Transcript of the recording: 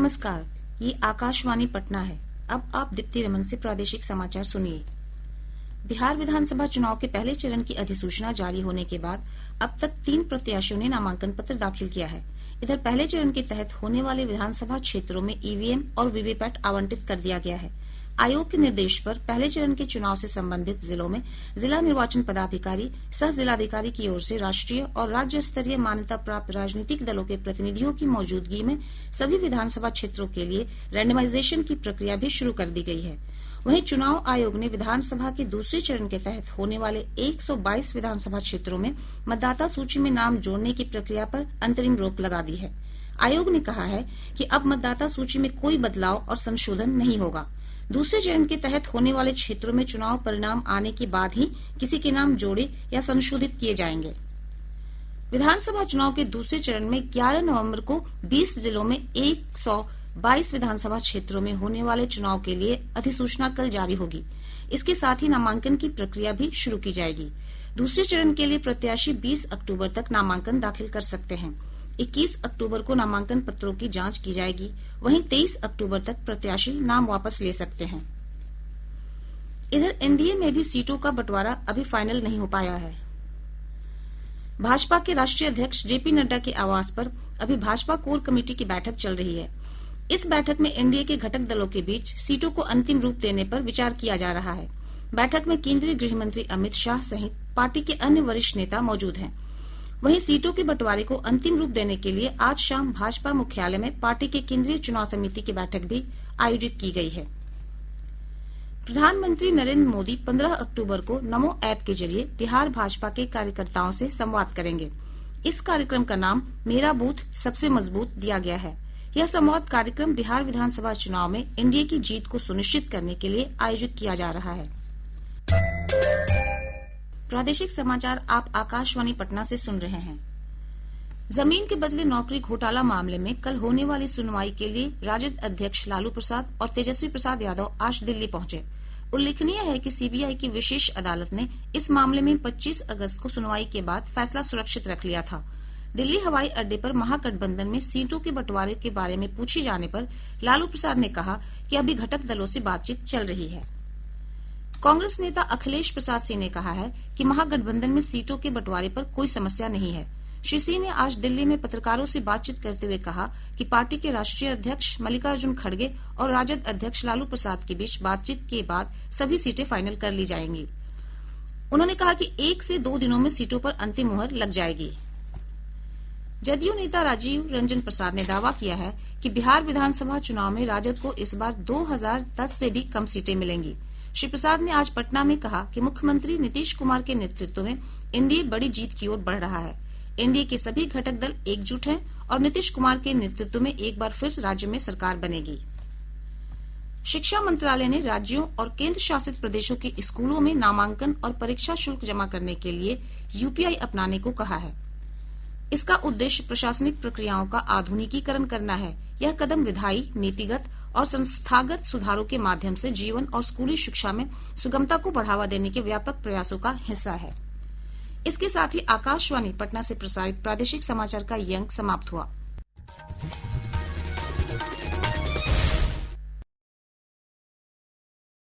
नमस्कार, ये आकाशवाणी पटना है। अब आप दीप्ति रमन से प्रादेशिक समाचार सुनिए। बिहार विधानसभा चुनाव के पहले चरण की अधिसूचना जारी होने के बाद अब तक 3 प्रत्याशियों ने नामांकन पत्र दाखिल किया है। इधर पहले चरण के तहत होने वाले विधानसभा क्षेत्रों में ईवीएम और वीवीपैट आवंटित कर दिया गया है। आयोग के निर्देश पर पहले चरण के चुनाव से संबंधित जिलों में जिला निर्वाचन पदाधिकारी, सह जिलाधिकारी की ओर से राष्ट्रीय और राज्य स्तरीय मान्यता प्राप्त राजनीतिक दलों के प्रतिनिधियों की मौजूदगी में सभी विधानसभा क्षेत्रों के लिए रैंडमाइजेशन की प्रक्रिया भी शुरू कर दी गई है। वहीं चुनाव आयोग ने विधानसभा के दूसरे चरण के तहत होने वाले 122 विधानसभा क्षेत्रों में मतदाता सूची में नाम जोड़ने की प्रक्रिया पर अंतरिम रोक लगा दी है। आयोग ने कहा है कि अब मतदाता सूची में कोई बदलाव और संशोधन नहीं होगा। दूसरे चरण के तहत होने वाले क्षेत्रों में चुनाव परिणाम आने के बाद ही किसी के नाम जोड़े या संशोधित किए जाएंगे। विधानसभा चुनाव के दूसरे चरण में 11 नवंबर को 20 जिलों में 122 विधानसभा क्षेत्रों में होने वाले चुनाव के लिए अधिसूचना कल जारी होगी। इसके साथ ही नामांकन की प्रक्रिया भी शुरू की जाएगी। दूसरे चरण के लिए प्रत्याशी 20 अक्टूबर तक नामांकन दाखिल कर सकते हैं। 21 अक्टूबर को नामांकन पत्रों की जांच की जाएगी। वहीं 23 अक्टूबर तक प्रत्याशी नाम वापस ले सकते हैं। इधर एनडीए में भी सीटों का बंटवारा अभी फाइनल नहीं हो पाया है। भाजपा के राष्ट्रीय अध्यक्ष जेपी नड्डा के आवास पर अभी भाजपा कोर कमेटी की बैठक चल रही है। इस बैठक में एनडीए के घटक दलों के बीच सीटों को अंतिम रूप देने पर विचार किया जा रहा है। बैठक में केंद्रीय गृह मंत्री अमित शाह सहित पार्टी के अन्य वरिष्ठ नेता मौजूद हैं। वहीं सीटों के बंटवारे को अंतिम रूप देने के लिए आज शाम भाजपा मुख्यालय में पार्टी के केंद्रीय चुनाव समिति की बैठक भी आयोजित की गई है। प्रधानमंत्री नरेंद्र मोदी 15 अक्टूबर को नमो ऐप के जरिए बिहार भाजपा के कार्यकर्ताओं से संवाद करेंगे। इस कार्यक्रम का नाम मेरा बूथ सबसे मजबूत दिया गया है। यह संवाद कार्यक्रम बिहार विधानसभा चुनाव में एनडीए की जीत को सुनिश्चित करने के लिए आयोजित किया जा रहा है। प्रादेशिक समाचार आप आकाशवाणी पटना से सुन रहे हैं। जमीन के बदले नौकरी घोटाला मामले में कल होने वाली सुनवाई के लिए राजद अध्यक्ष लालू प्रसाद और तेजस्वी प्रसाद यादव आज दिल्ली पहुंचे। उल्लेखनीय है कि सीबीआई की विशेष अदालत ने इस मामले में 25 अगस्त को सुनवाई के बाद फैसला सुरक्षित रख लिया था। दिल्ली हवाई अड्डे पर महागठबंधन में सीटों के बंटवारे के बारे में पूछे जाने पर लालू प्रसाद ने कहा कि अभी घटक दलों से बातचीत चल रही है। कांग्रेस नेता अखिलेश प्रसाद सिंह ने कहा है कि महागठबंधन में सीटों के बंटवारे पर कोई समस्या नहीं है। श्री सिंह ने आज दिल्ली में पत्रकारों से बातचीत करते हुए कहा कि पार्टी के राष्ट्रीय अध्यक्ष मल्लिकार्जुन खड़गे और राजद अध्यक्ष लालू प्रसाद के बीच बातचीत के बाद सभी सीटें फाइनल कर ली जाएंगी। उन्होंने कहा कि 1 से 2 दिनों में सीटों पर अंतिम मुहर लग जाएगी। जदयू नेता राजीव रंजन प्रसाद ने दावा किया है कि बिहार विधानसभा चुनाव में राजद को इस बार 2010 से भी कम सीटें मिलेंगी। श्री प्रसाद ने आज पटना में कहा कि मुख्यमंत्री नीतीश कुमार के नेतृत्व में एनडीए बड़ी जीत की ओर बढ़ रहा है। एनडीए के सभी घटक दल एकजुट हैं और नीतीश कुमार के नेतृत्व में एक बार फिर राज्य में सरकार बनेगी। शिक्षा मंत्रालय ने राज्यों और केंद्र शासित प्रदेशों के स्कूलों में नामांकन और परीक्षा शुल्क जमा करने के लिए यूपीआई अपनाने को कहा है। इसका उद्देश्य प्रशासनिक प्रक्रियाओं का आधुनिकीकरण करना है। यह कदम विधायी, नीतिगत और संस्थागत सुधारों के माध्यम से जीवन और स्कूली शिक्षा में सुगमता को बढ़ावा देने के व्यापक प्रयासों का हिस्सा है। इसके साथ ही आकाशवाणी पटना से प्रसारित प्रादेशिक समाचार का ये अंक समाप्त हुआ।